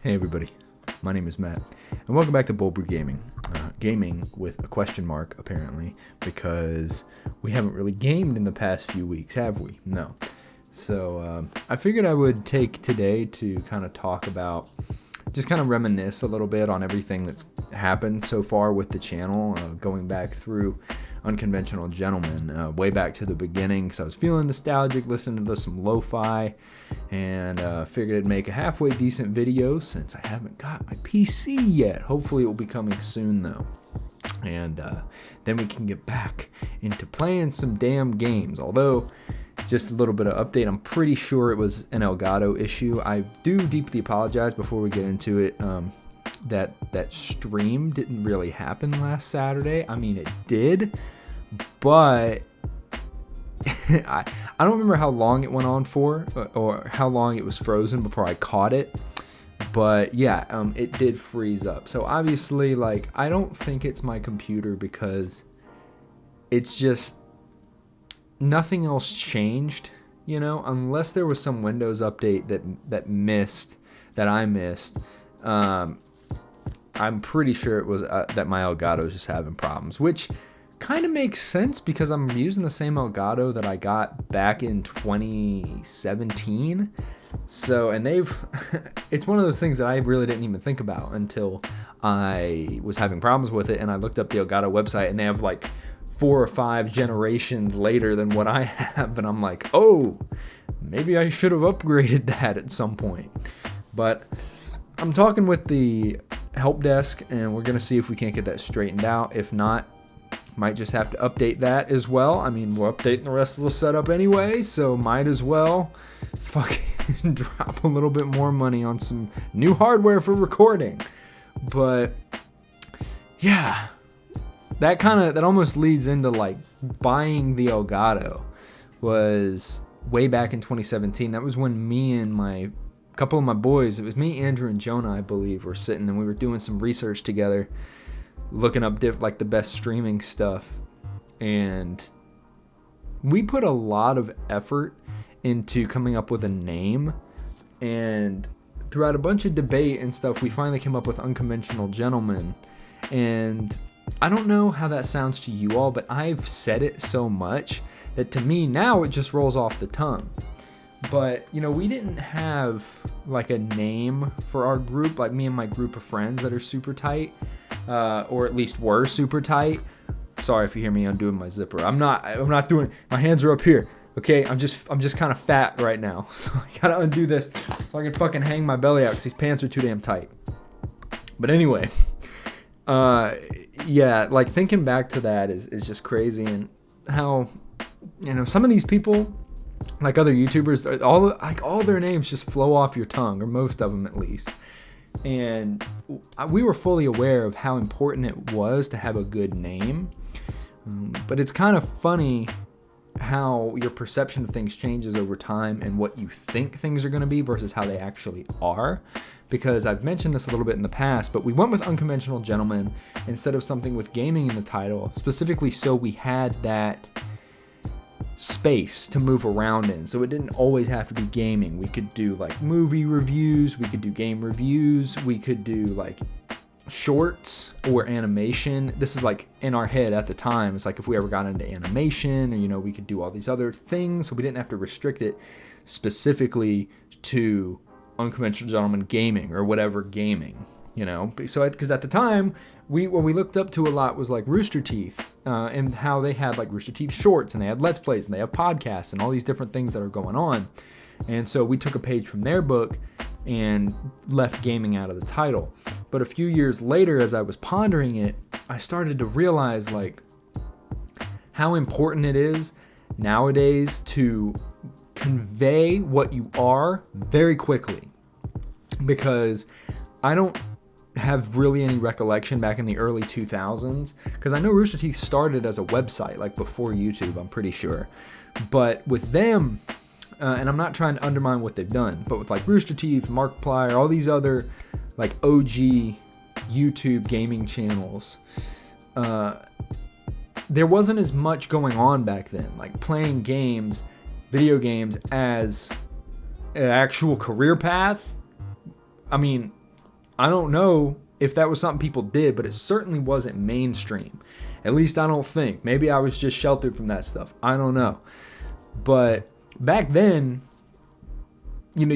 Hey everybody, my name is Matt, and welcome back to Bold Brew Gaming. Gaming with a question mark, apparently, because we haven't really gamed in the past few weeks, have we? No. So I figured I would take today to kind of talk about, just kind of reminisce a little bit on everything that's happened so far with the channel, going back through Unconventional Gentleman, way back to the beginning, because I was feeling nostalgic, listening to some lo-fi, and figured I'd make a halfway decent video since I haven't got my PC yet. Hopefully it will be coming soon though, and then we can get back into playing some damn games. Although, just a little bit of update, I'm pretty sure it was an Elgato issue. I do deeply apologize before we get into it. That stream didn't really happen last Saturday. I mean, it did, but I don't remember how long it went on for, or how long it was frozen before I caught it. But yeah, it did freeze up. So obviously, like, I don't think it's my computer, because it's just nothing else changed, you know, unless there was some Windows update that I missed. I'm pretty sure it was that my Elgato is just having problems, which kind of makes sense because I'm using the same Elgato that I got back in 2017. So, and it's one of those things that I really didn't even think about until I was having problems with it, and I looked up the Elgato website, and they have like 4 or 5 generations later than what I have, and I'm like, oh, maybe I should have upgraded that at some point. But I'm talking with the help desk, and we're gonna see if we can't get that straightened out. If not, might just have to update that as well. I mean, we're updating the rest of the setup anyway, so might as well fucking drop a little bit more money on some new hardware for recording. But yeah, that almost leads into like buying the Elgato was way back in 2017. That was when me and a couple of my boys, it was me, Andrew, and Jonah, I believe, were sitting, and we were doing some research together, looking up like the best streaming stuff, and we put a lot of effort into coming up with a name, and throughout a bunch of debate and stuff, we finally came up with Unconventional Gentleman. And I don't know how that sounds to you all, but I've said it so much that to me now it just rolls off the tongue. But, you know, we didn't have like a name for our group, like me and my group of friends that are super tight, or at least were super tight. Sorry if you hear me undoing my zipper. I'm not doing it. My hands are up here. Okay, I'm just kind of fat right now, so I gotta undo this so I can fucking hang my belly out because these pants are too damn tight. But anyway, yeah, like thinking back to that is just crazy, and how, you know, some of these people, like other YouTubers, all their names just flow off your tongue, or most of them at least. And we were fully aware of how important it was to have a good name, but it's kind of funny how your perception of things changes over time, and what you think things are going to be versus how they actually are. Because I've mentioned this a little bit in the past, but we went with Unconventional Gentleman instead of something with gaming in the title, specifically so we had that space to move around in, so it didn't always have to be gaming. We could do like movie reviews, we could do game reviews, we could do like shorts or animation. This is like in our head at the time. It's like if we ever got into animation, or, you know, we could do all these other things, so we didn't have to restrict it specifically to Unconventional Gentleman gaming or whatever gaming, you know. So because at the time, what we looked up to a lot was like Rooster Teeth, and how they had like Rooster Teeth shorts, and they had Let's Plays, and they have podcasts, and all these different things that are going on. And so we took a page from their book and left gaming out of the title. But a few years later, as I was pondering it, I started to realize like how important it is nowadays to convey what you are very quickly. Because I don't have really any recollection back in the early 2000s, because I know Rooster Teeth started as a website, like before YouTube, I'm pretty sure. But with them, and I'm not trying to undermine what they've done, but with like Rooster Teeth, Markiplier, all these other like OG YouTube gaming channels, there wasn't as much going on back then, like playing games, video games as an actual career path. I mean, I don't know if that was something people did, but it certainly wasn't mainstream. At least I don't think. Maybe I was just sheltered from that stuff. I don't know. But back then, you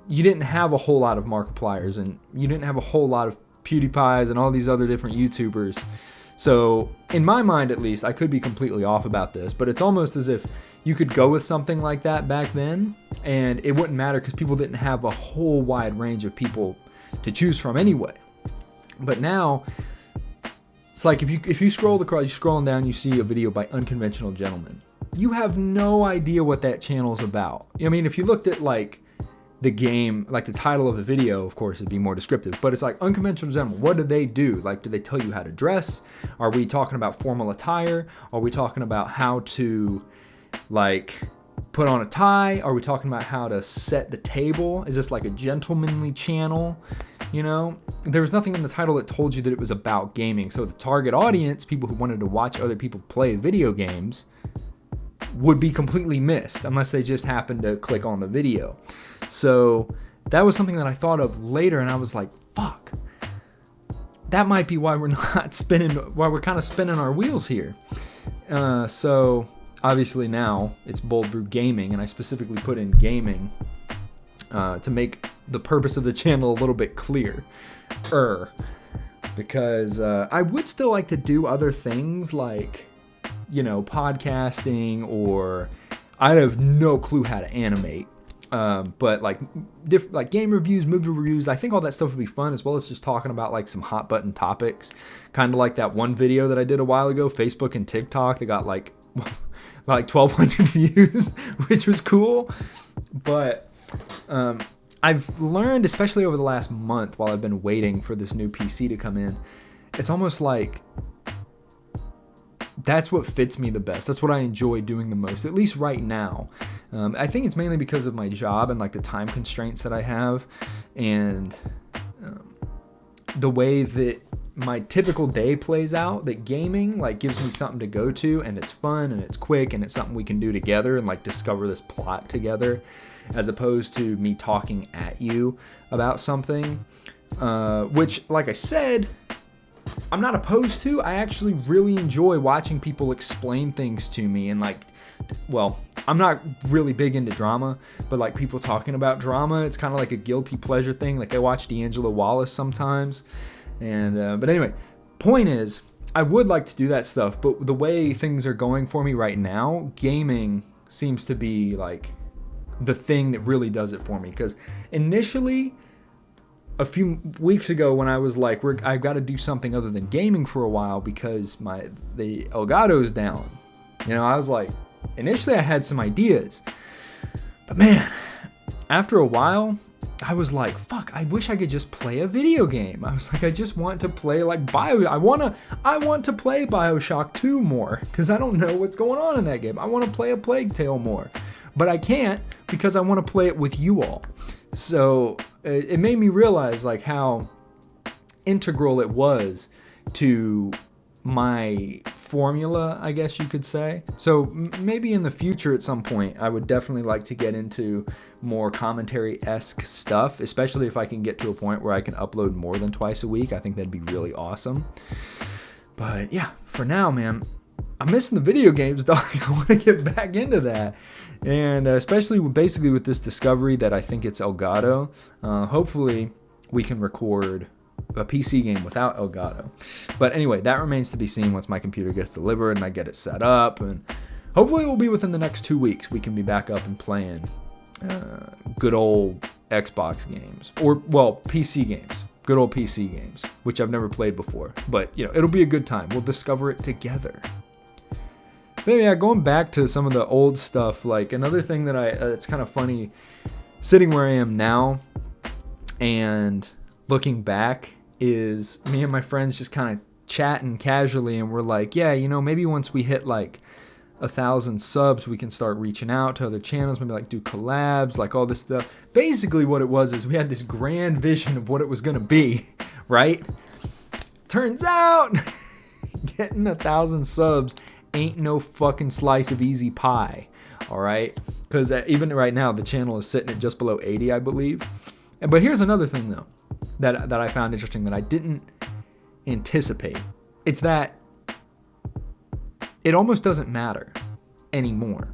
didn't have a whole lot of Markipliers, and you didn't have a whole lot of PewDiePies and all these other different YouTubers. So in my mind, at least, I could be completely off about this, but it's almost as if you could go with something like that back then and it wouldn't matter because people didn't have a whole wide range of people to choose from anyway. But now it's like if you scroll across, you're scrolling down, you see a video by Unconventional Gentleman. You have no idea what that channel's about. I mean, if you looked at like the game, like the title of the video, of course, it'd be more descriptive, but it's like Unconventional Gentleman. What do they do? Like, do they tell you how to dress? Are we talking about formal attire? Are we talking about how to like put on a tie? Are we talking about how to set the table? Is this like a gentlemanly channel? You know, there was nothing in the title that told you that it was about gaming. So the target audience, people who wanted to watch other people play video games, would be completely missed unless they just happened to click on the video. So that was something that I thought of later, and I was like, fuck, that might be why we're not spinning, why we're kind of spinning our wheels here. So obviously now it's Bold Brew Gaming, and I specifically put in gaming to make the purpose of the channel a little bit clearer, because I would still like to do other things like, you know, podcasting, or I have no clue how to animate. But like like game reviews, movie reviews, I think all that stuff would be fun, as well as just talking about like some hot button topics, kind of like that one video that I did a while ago, Facebook and TikTok, that got like 1,200 views, which was cool. But I've learned, especially over the last month while I've been waiting for this new PC to come in, it's almost like that's what fits me the best. That's what I enjoy doing the most, at least right now. I think it's mainly because of my job and like the time constraints that I have, and the way that my typical day plays out, that gaming like gives me something to go to, and it's fun and it's quick and it's something we can do together and like discover this plot together, as opposed to me talking at you about something, which, like I said, I'm not opposed to. I actually really enjoy watching people explain things to me, and like, well, I'm not really big into drama, but like people talking about drama, it's kind of like a guilty pleasure thing. Like I watch D'Angelo Wallace sometimes, and but anyway, point is, I would like to do that stuff, but the way things are going for me right now, gaming seems to be like the thing that really does it for me. Because initially, a few weeks ago, when I was like, I've got to do something other than gaming for a while because the Elgato's down. You know, I was like, initially I had some ideas, but man, after a while, I was like, fuck, I wish I could just play a video game. I was like, I just want to play like I want to play BioShock 2 more, because I don't know what's going on in that game. I want to play a Plague Tale more, but I can't because I want to play it with you all. So it made me realize like how integral it was to my formula, I guess you could say. So maybe in the future at some point, I would definitely like to get into more commentary-esque stuff, especially if I can get to a point where I can upload more than twice a week. I think that'd be really awesome. But yeah, for now, man, I'm missing the video games, dog. I want to get back into that. And especially basically with this discovery that I think it's Elgato. Hopefully we can record a PC game without Elgato. But anyway, that remains to be seen once my computer gets delivered and I get it set up. And hopefully it will be within the next 2 weeks. We can be back up and playing good old Xbox games. Or, well, PC games. Good old PC games, which I've never played before. But, you know, it'll be a good time. We'll discover it together. But yeah, going back to some of the old stuff, like another thing that it's kind of funny sitting where I am now and looking back is me and my friends just kind of chatting casually, and we're like, yeah, you know, maybe once we hit like 1,000 subs, we can start reaching out to other channels, maybe like do collabs, like all this stuff. Basically what it was is we had this grand vision of what it was going to be, right? Turns out getting 1,000 subs ain't no fucking slice of easy pie, all right? Because even right now, the channel is sitting at just below 80, I believe. But here's another thing, though. that I found interesting that I didn't anticipate. It's that it almost doesn't matter anymore.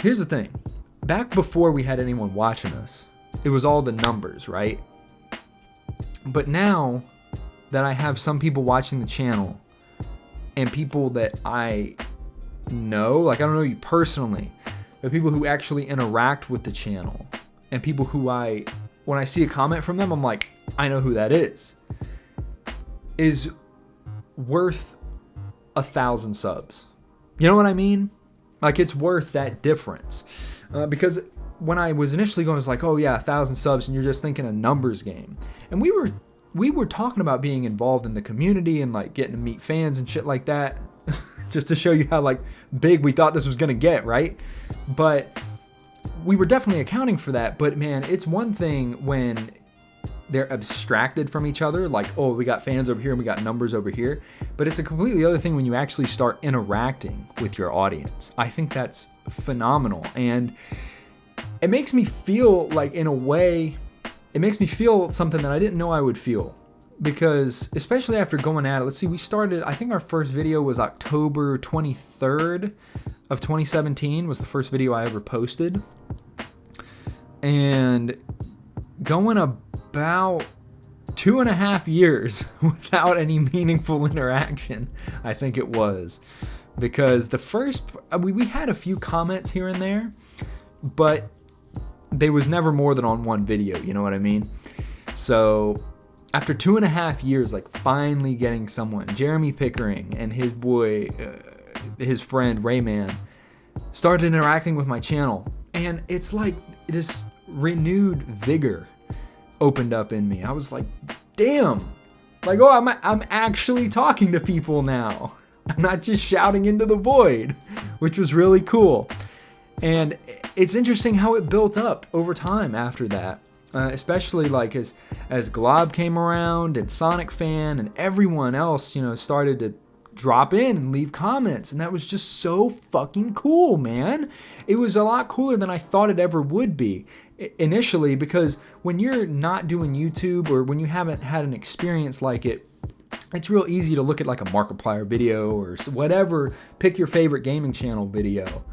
Here's the thing. Back before we had anyone watching us, it was all the numbers, right? But now that I have some people watching the channel and people that I know, like I don't know you personally, but people who actually interact with the channel and people who when I see a comment from them, I'm like, I know who that is worth 1,000 subs. You know what I mean? Like it's worth that difference. Because when I was initially going, I was like, oh yeah, 1,000 subs, and you're just thinking a numbers game. And we were talking about being involved in the community and like getting to meet fans and shit like that, just to show you how like big we thought this was gonna get, right? But we were definitely accounting for that. But man, it's one thing when they're abstracted from each other, like, oh, we got fans over here and we got numbers over here. But it's a completely other thing when you actually start interacting with your audience. I think that's phenomenal. And it makes me feel like, in a way, it makes me feel something that I didn't know I would feel. Because especially after going at it, let's see, we started, I think our first video was October 23rd of 2017 was the first video I ever posted. And going about 2.5 years without any meaningful interaction, I think it was. Because the first, we had a few comments here and there, but they was never more than on one video, you know what I mean? So after 2.5 years, like finally getting someone, Jeremy Pickering and his boy, his friend Rayman, started interacting with my channel. And it's like this renewed vigor opened up in me. I was like, damn, like, oh, I'm actually talking to people now. I'm not just shouting into the void, which was really cool. And it's interesting how it built up over time after that, especially like as Glob came around and Sonic Fan and everyone else, you know, started to drop in and leave comments. And that was just so fucking cool, man. It was a lot cooler than I thought it ever would be initially, because when you're not doing YouTube or when you haven't had an experience like it, it's real easy to look at like a Markiplier video or whatever, pick your favorite gaming channel video,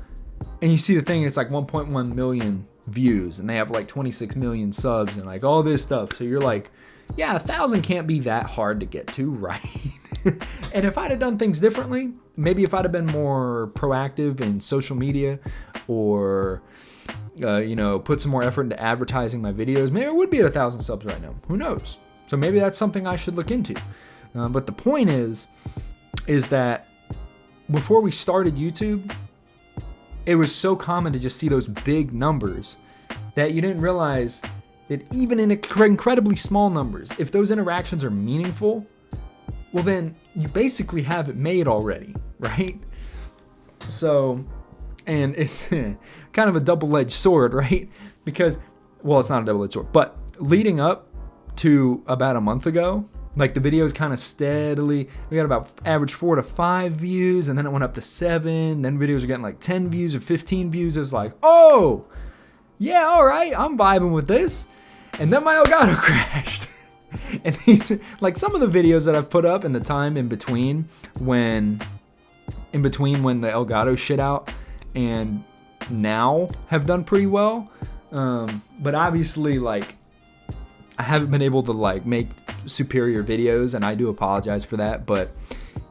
and you see the thing, it's like 1.1 million views and they have like 26 million subs and like all this stuff. So you're like, yeah, 1,000 can't be that hard to get to, right? And if I'd have done things differently, maybe if I'd have been more proactive in social media or, you know, put some more effort into advertising my videos, maybe I would be at 1,000 subs right now. Who knows? So maybe that's something I should look into. But the point is that before we started YouTube, it was so common to just see those big numbers that you didn't realize that even in incredibly small numbers, if those interactions are meaningful, well then you basically have it made already, right? So, and it's kind of a double-edged sword, right? Because, well, it's not a double-edged sword, but leading up to about a month ago, like the videos kind of steadily, we got about average 4 to 5 views, and then it went up to 7, then videos are getting like 10 views or 15 views. It was like, oh, yeah, all right, I'm vibing with this. And then my Elgato crashed. And these, like some of the videos that I've put up in the time in between when the Elgato shit out and now have done pretty well. But obviously, like, I haven't been able to like make superior videos, and I do apologize for that, but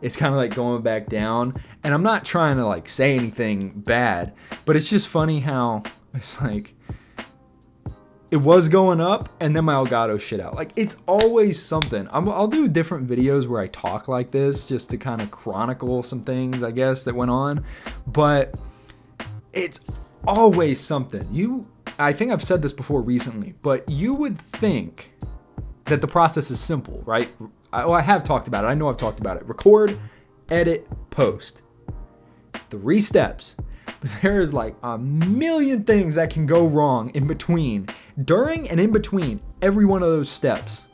it's kind of like going back down. And I'm not trying to like say anything bad, but it's just funny how it's like it was going up and then my Elgato shit out. Like, it's always something. I'll do different videos where I talk like this just to kind of chronicle some things, I guess, that went on, but it's always something. I think I've said this before recently, but you would think that the process is simple, right? I have talked about it. I know I've talked about it. Record, edit, post. 3 steps. But there's like a million things that can go wrong in between, during and in between every one of those steps.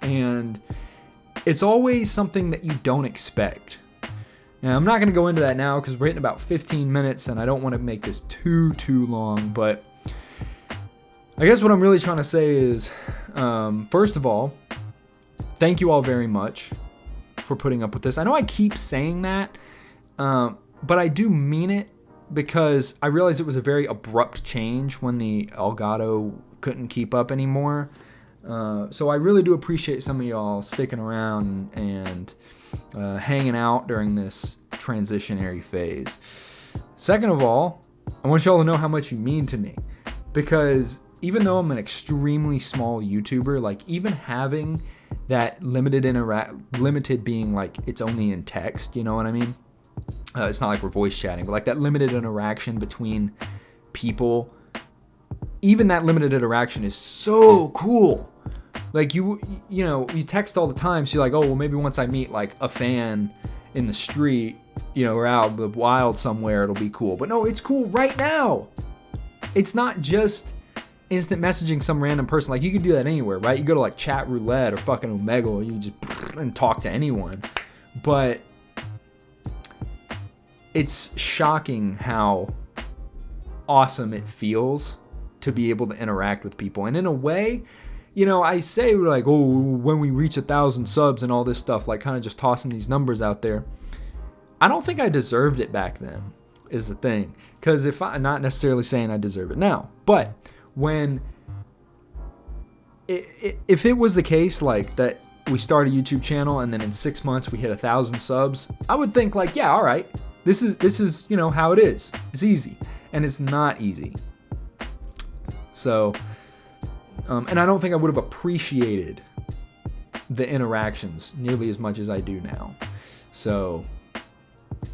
And it's always something that you don't expect. Now, I'm not going to go into that now because we're hitting about 15 minutes and I don't want to make this too long, but I guess what I'm really trying to say is, first of all, thank you all very much for putting up with this. I know I keep saying that, but I do mean it, because I realized it was a very abrupt change when the Elgato couldn't keep up anymore. So I really do appreciate some of y'all sticking around and hanging out during this transitionary phase. Second of all, I want y'all to know how much you mean to me, because even though I'm an extremely small YouTuber, like even having that limited being like it's only in text, you know what I mean? It's not like we're voice chatting, but like that limited interaction between people, even that limited interaction is so cool. Like you text all the time, so you're like, oh, well, maybe once I meet like a fan in the street, or out in the wild somewhere, it'll be cool. But no, it's cool right now. It's not just instant messaging some random person. Like you can do that anywhere, right? You go to like Chat Roulette or fucking Omegle, you just and talk to anyone. But it's shocking how awesome it feels to be able to interact with people. And in a way, I say like, oh, when we reach 1,000 subs and all this stuff, like kind of just tossing these numbers out there. I don't think I deserved it back then, is the thing. Because I'm not necessarily saying I deserve it now, but if it was the case like that, we start a YouTube channel and then in 6 months we hit 1,000 subs, I would think like, yeah, all right. This is how it is. It's easy, and it's not easy. So, and I don't think I would have appreciated the interactions nearly as much as I do now. So,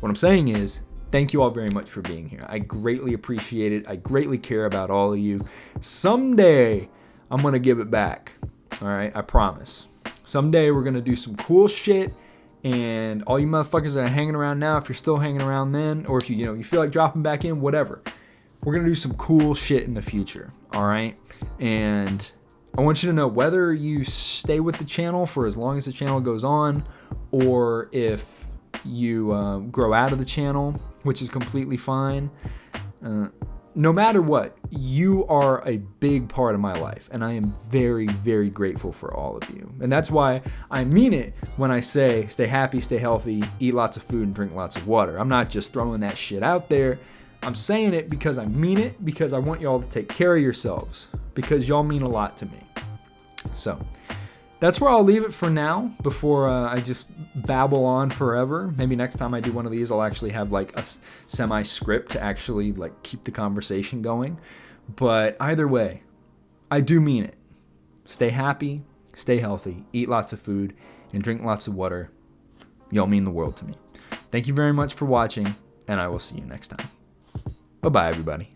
what I'm saying is, thank you all very much for being here. I greatly appreciate it. I greatly care about all of you. Someday, I'm gonna give it back. All right, I promise. Someday we're gonna do some cool shit. And all you motherfuckers that are hanging around now, if you're still hanging around then, or if you feel like dropping back in, whatever, we're going to do some cool shit in the future, all right? And I want you to know whether you stay with the channel for as long as the channel goes on, or if you grow out of the channel, which is completely fine. No matter what, you are a big part of my life, and I am very, very grateful for all of you. And that's why I mean it when I say stay happy, stay healthy, eat lots of food, and drink lots of water. I'm not just throwing that shit out there. I'm saying it because I mean it, because I want y'all to take care of yourselves, because y'all mean a lot to me. So that's where I'll leave it for now before I just babble on forever. Maybe next time I do one of these, I'll actually have like a semi-script to actually like keep the conversation going. But either way, I do mean it. Stay happy, stay healthy, eat lots of food, and drink lots of water. Y'all mean the world to me. Thank you very much for watching, and I will see you next time. Bye-bye, everybody.